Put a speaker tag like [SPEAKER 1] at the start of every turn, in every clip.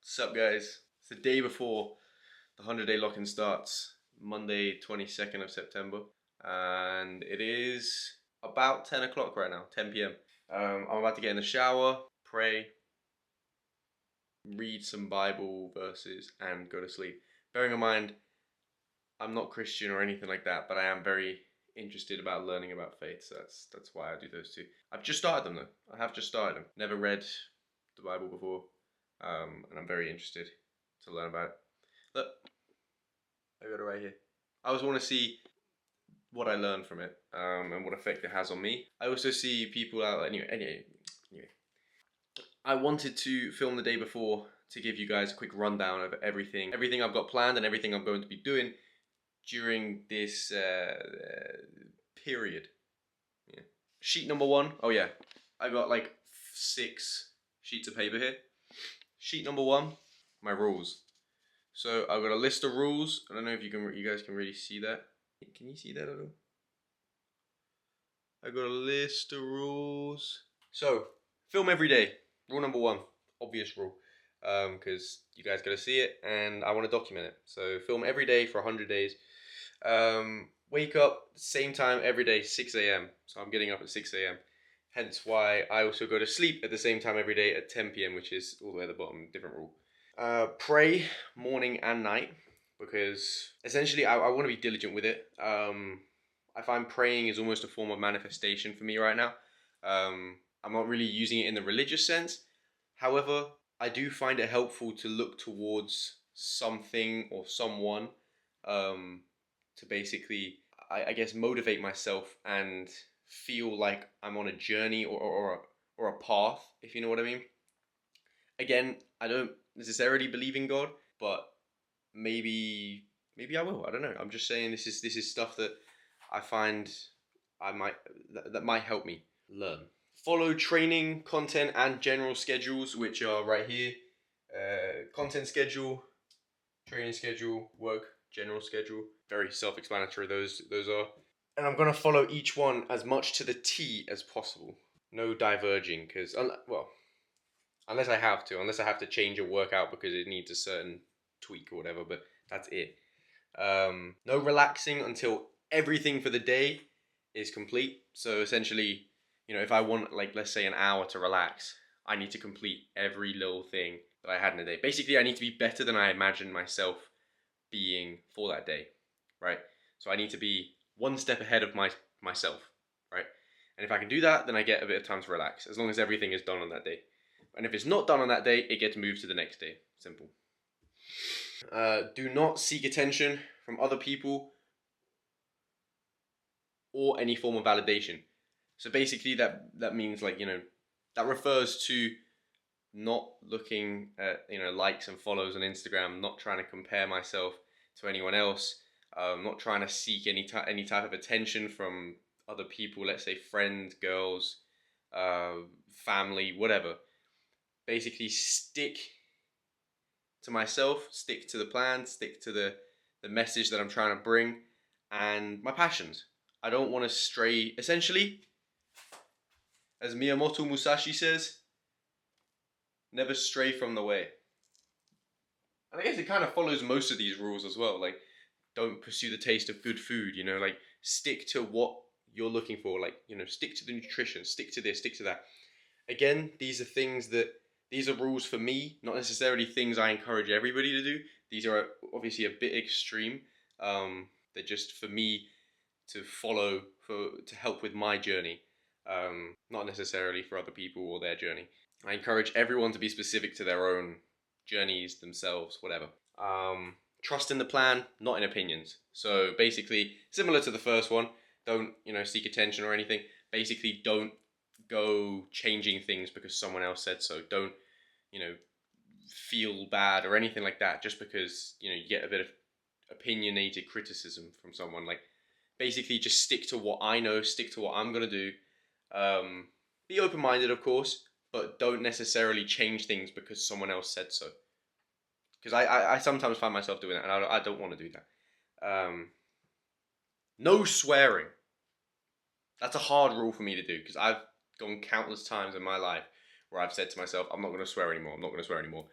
[SPEAKER 1] What's up, guys? It's the day before the 100-day lock-in starts, Monday 22nd of September, and it is about 10 o'clock right now, 10 p.m. I'm about to get in the shower, pray, read some Bible verses, and go to sleep. Bearing in mind, I'm not Christian or anything like that, but I am very interested about learning about faith, so that's why I do those two. I've just started them though. I have just started them. Never read the Bible before, and I'm very interested to learn about it. Look, I got it right here. I always want to see what I learn from it, and what effect it has on me. I also see people out. Anyway. I wanted to film the day before to give you guys a quick rundown of everything I've got planned and everything I'm going to be doing during this period. Yeah. Sheet number one. Oh yeah, I got like 6 sheets of paper here. Sheet number one, my rules. So I've got a list of rules. I don't know if you guys can really see that. Can you see that at all? I got a list of rules. So film every day. Rule number one, obvious rule, because you guys got to see it, and I want to document it. So film every day for 100 days. Wake up same time every day, 6 a.m. So I'm getting up at 6 a.m. Hence why I also go to sleep at the same time every day at 10 p.m., which is all the way at the bottom, different rule. Pray morning and night, because essentially I want to be diligent with it. I find praying is almost a form of manifestation for me right now. I'm not really using it in the religious sense. However, I do find it helpful to look towards something or someone, to basically, I guess, motivate myself and feel like I'm on a journey or a path, if you know what I mean. Again, I don't necessarily believe in God, but maybe I will. I don't know. I'm just saying this is stuff that I find that might help me learn. Follow training, content, and general schedules, which are right here. Content schedule, training schedule, work general schedule. Very self-explanatory. Those are. And I'm gonna follow each one as much to the T as possible. No diverging, because unless I have to change a workout because it needs a certain tweak or whatever. But that's it. No relaxing until everything for the day is complete. So essentially, if I want, like, let's say an hour to relax, I need to complete every little thing that I had in a day. Basically, I need to be better than I imagined myself being for that day, right? So I need to be one step ahead of myself, right? And if I can do that, then I get a bit of time to relax, as long as everything is done on that day. And if it's not done on that day, it gets moved to the next day. Simple. Do not seek attention from other people or any form of validation. So basically that means, like, that refers to not looking at, likes and follows on Instagram, not trying to compare myself to anyone else, not trying to seek any type of attention from other people, let's say friends, girls, family, whatever. Basically stick to myself, stick to the plan, stick to the message that I'm trying to bring, and my passions. I don't want to stray. Essentially, as Miyamoto Musashi says, never stray from the way. And I guess it kind of follows most of these rules as well. Like, don't pursue the taste of good food, like, stick to what you're looking for. Like, stick to the nutrition, stick to this, stick to that. Again, these are rules for me, not necessarily things I encourage everybody to do. These are obviously a bit extreme. They're just for me to follow, to help with my journey, not necessarily for other people or their journey. I encourage everyone to be specific to their own journeys, themselves, whatever. Trust in the plan, not in opinions. So basically, similar to the first one, don't seek attention or anything. Basically, don't go changing things because someone else said so. Don't feel bad or anything like that just because you get a bit of opinionated criticism from someone. Like, basically just stick to what I know, stick to what I'm gonna do. Be open-minded, of course, but don't necessarily change things because someone else said so. Because I sometimes find myself doing that, and I don't want to do that. No swearing. That's a hard rule for me to do, because I've gone countless times in my life where I've said to myself, I'm not going to swear anymore, I'm not going to swear anymore.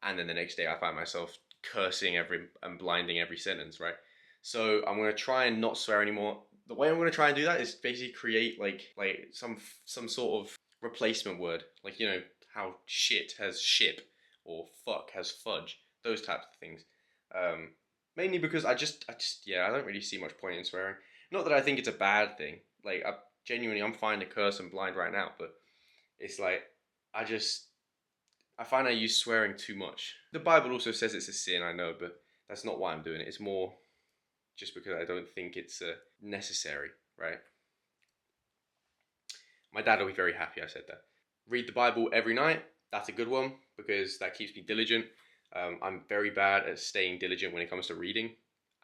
[SPEAKER 1] and then the next day I find myself cursing and blinding every sentence, right? So I'm gonna try and not swear anymore. The way I'm gonna try and do that is basically create like some sort of replacement word, like how shit has ship or fuck has fudge, those types of things. Um, Mainly because I don't really see much point in swearing. Not that I think it's a bad thing. Like I'm fine to curse and blind right now, but it's like I just I find I use swearing too much. The Bible also says it's a sin, I know, but that's not why I'm doing it. It's more just because I don't think it's necessary, right? My dad will be very happy I said that. Read the Bible every night. That's a good one because that keeps me diligent. I'm very bad at staying diligent when it comes to reading.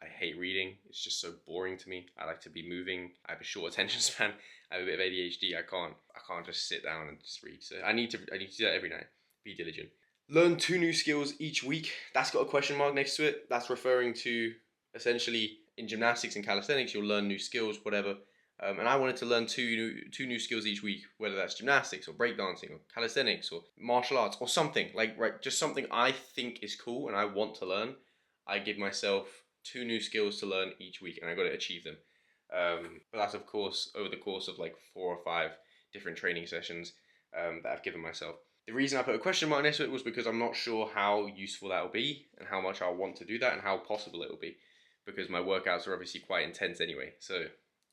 [SPEAKER 1] I hate reading. It's just so boring to me. I like to be moving. I have a short attention span. I have a bit of ADHD. I can't just sit down and just read. So I need to do that every night. Be diligent. Learn 2 new skills each week. That's got a question mark next to it. That's referring to essentially in gymnastics and calisthenics, you'll learn new skills, whatever. And I wanted to learn two new skills each week, whether that's gymnastics or breakdancing or calisthenics or martial arts or something like right, just something I think is cool and I want to learn. I give myself 2 new skills to learn each week, and I got to achieve them. But that's of course over the course of like 4 or 5 different training sessions that I've given myself. The reason I put a question mark next to it was because I'm not sure how useful that will be and how much I'll want to do that and how possible it will be, because my workouts are obviously quite intense anyway. So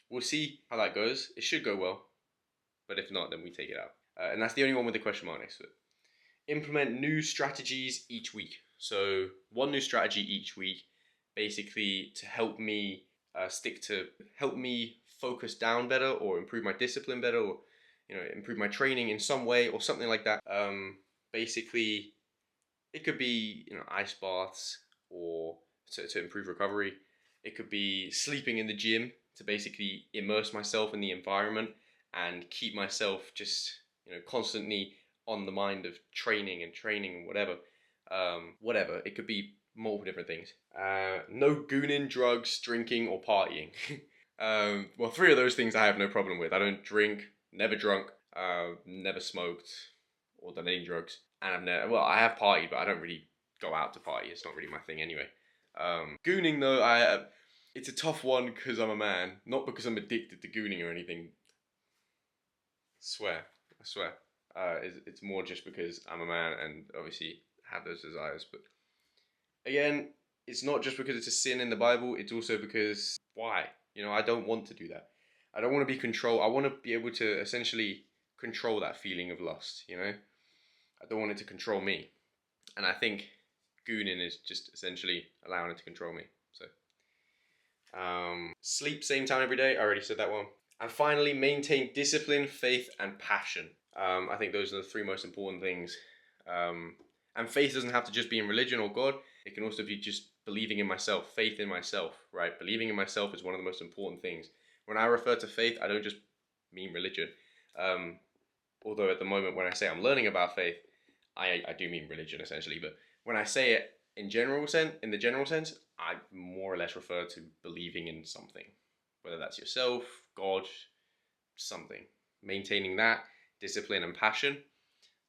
[SPEAKER 1] we'll see how that goes. It should go well, but if not, then we take it out. And that's the only one with the question mark next to it. Implement new strategies each week. So 1 new strategy each week, basically to help me help me focus down better or improve my discipline better or improve my training in some way or something like that. Basically, it could be ice baths or to improve recovery. It could be sleeping in the gym to basically immerse myself in the environment and keep myself just constantly on the mind of training and whatever. Whatever. It could be multiple different things. No gooning, drugs, drinking, or partying. Well, 3 of those things I have no problem with. I don't drink, never drunk, never smoked or done any drugs, and I have partied, but I don't really go out to party. It's not really my thing anyway. Gooning though, it's a tough one because I'm a man, not because I'm addicted to gooning or anything. I swear. It's more just because I'm a man and obviously have those desires. But again, it's not just because it's a sin in the Bible. It's also because why? I don't want to do that. I don't want to be controlled. I want to be able to essentially control that feeling of lust. I don't want it to control me. And I think gooning is just essentially allowing it to control me. So, sleep same time every day. I already said that one. And finally, maintain discipline, faith, and passion. I think those are the 3 most important things. And faith doesn't have to just be in religion or God. It can also be just believing in myself, faith in myself, right? Believing in myself is one of the most important things. When I refer to faith, I don't just mean religion. Although at the moment when I say I'm learning about faith, I do mean religion essentially. But when I say it in the general sense, I more or less refer to believing in something. Whether that's yourself, God, something. Maintaining that, discipline and passion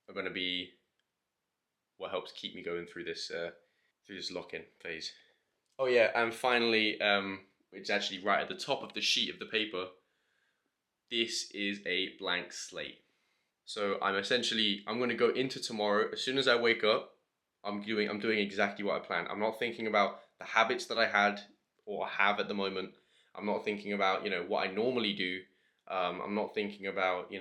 [SPEAKER 1] are going to be what helps keep me going through this lock-in phase. Oh yeah, and finally, it's actually right at the top of the sheet of the paper. This is a blank slate. So I'm going to go into tomorrow. As soon as I wake up, I'm doing exactly what I planned. I'm not thinking about the habits that I had or have at the moment. I'm not thinking about what I normally do. I'm not thinking about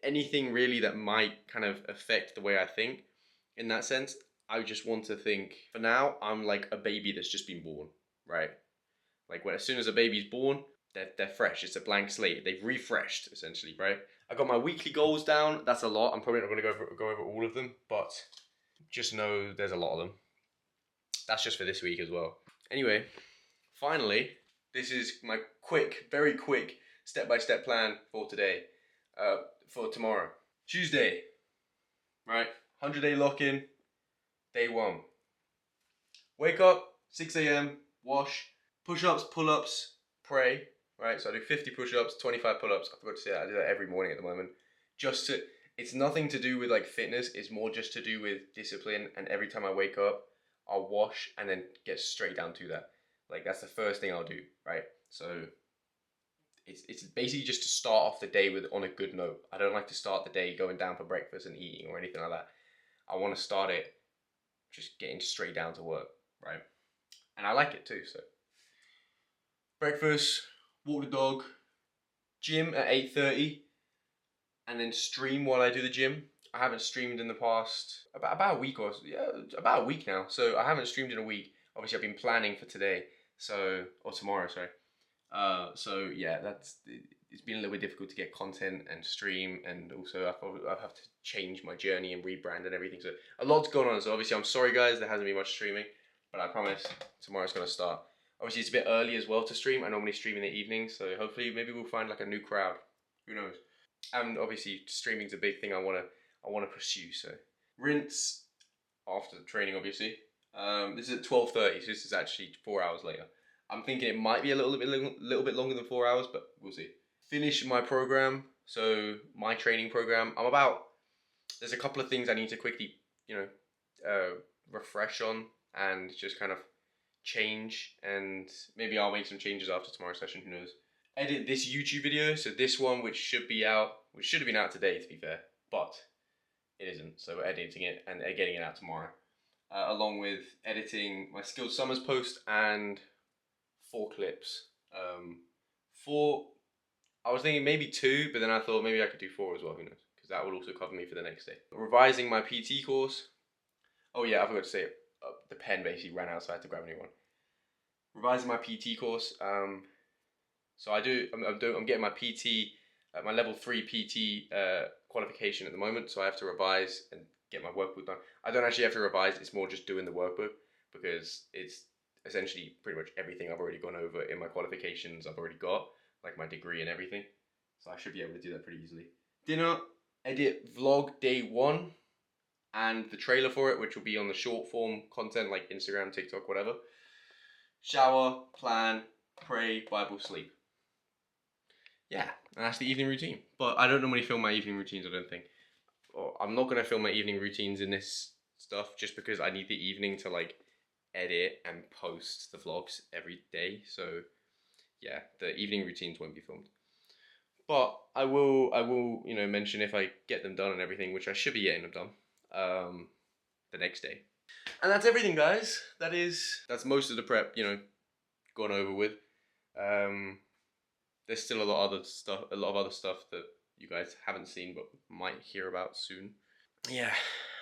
[SPEAKER 1] anything really that might kind of affect the way I think. In that sense, I just want to think. For now, I'm like a baby that's just been born, right? Like as soon as a baby's born, they're fresh. It's a blank slate. They've refreshed essentially, right? I got my weekly goals down. That's a lot. I'm probably not going to go over all of them, but just know there's a lot of them. That's just for this week as well. Anyway, finally, this is my very quick step-by-step plan for today. For tomorrow, Tuesday, right? 100-day lock-in, day 1. Wake up, 6 a.m. Wash, push-ups, pull-ups, pray. Right, so I do 50 push-ups, 25 pull-ups. I forgot to say that. I do that every morning at the moment, just to It's nothing to do with like fitness. It's more just to do with discipline. And every time I wake up, I'll wash and then get straight down to that. Like that's the first thing I'll do, right? So it's basically just to start off the day with on a good note. I don't like to start the day going down for breakfast and eating or anything like that. I want to start it just getting straight down to work, right? And I like it too. So breakfast, walk the dog, gym at 8:30, and then stream while I do the gym. I haven't streamed in the past about a week about a week now. So I haven't streamed in a week. Obviously, I've been planning for today, or tomorrow, sorry. So yeah, it's been a little bit difficult to get content and stream, and also I have to change my journey and rebrand and everything. So a lot's going on. So obviously, I'm sorry guys, there hasn't been much streaming, but I promise tomorrow's gonna start. Obviously, it's a bit early as well to stream. I normally stream in the evening, so hopefully maybe we'll find like a new crowd. Who knows? And obviously, streaming's a big thing I wanna pursue. So rinse after the training, obviously. This is at 12:30, so this is actually 4 hours later. I'm thinking it might be a little bit longer than 4 hours, but we'll see. Finish my program, so my training program. There's a couple of things I need to quickly, refresh on and just kind of change, and maybe I'll make some changes after tomorrow's session, who knows. Edit this YouTube video, so this one which should have been out today to be fair, but it isn't, so we're editing it and getting it out tomorrow. Along with editing my Skilled Summers post and 4 clips. I was thinking maybe 2, but then I thought maybe I could do 4 as well, who knows, because that will also cover me for the next day. Revising my PT course. Oh yeah, I forgot to say it. The pen basically ran out, so I had to grab a new one. Revising my PT course. So I'm getting my PT, my level 3 PT qualification at the moment, so I have to revise and get my workbook done. I don't actually have to revise, it's more just doing the workbook, because it's essentially pretty much everything I've already gone over in my qualifications I've already got, like my degree and everything. So I should be able to do that pretty easily. Dinner, edit vlog day 1 and the trailer for it, which will be on the short form content like Instagram, TikTok, whatever. Shower, plan, pray, Bible, sleep. Yeah, and that's the evening routine. But I don't normally film my evening routines, I don't think. I'm not going to film my evening routines in this stuff just because I need the evening to like edit and post the vlogs every day. So yeah, the evening routines won't be filmed. But I will mention if I get them done and everything, which I should be getting them done the next day. And that's everything, guys. That's most of the prep, gone over with. There's still a lot of other stuff that you guys haven't seen but might hear about soon. Yeah,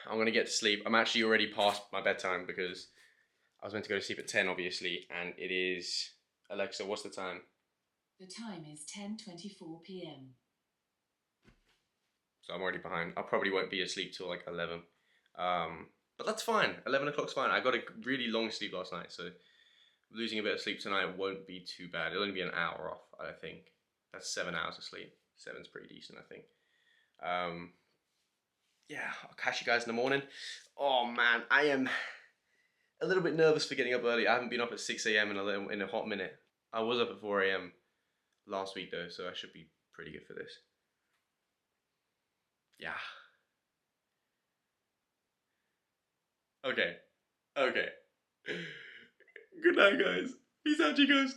[SPEAKER 1] I'm gonna get to sleep. I'm actually already past my bedtime because I was meant to go to sleep at 10, obviously, and it is... Alexa, what's the time?
[SPEAKER 2] The time is 10:24 p.m.
[SPEAKER 1] So I'm already behind. I probably won't be asleep till like 11. But that's fine. 11 o'clock's fine. I got a really long sleep last night, so losing a bit of sleep tonight won't be too bad. It'll only be an hour off, I think. That's 7 hours of sleep. 7's pretty decent, I think. Yeah, I'll catch you guys in the morning. Oh man, I am a little bit nervous for getting up early. I haven't been up at 6 a.m. in a hot minute. I was up at 4 a.m. last week though, so I should be pretty good for this. Yeah. Okay. Good night, guys. Peace out, chicos.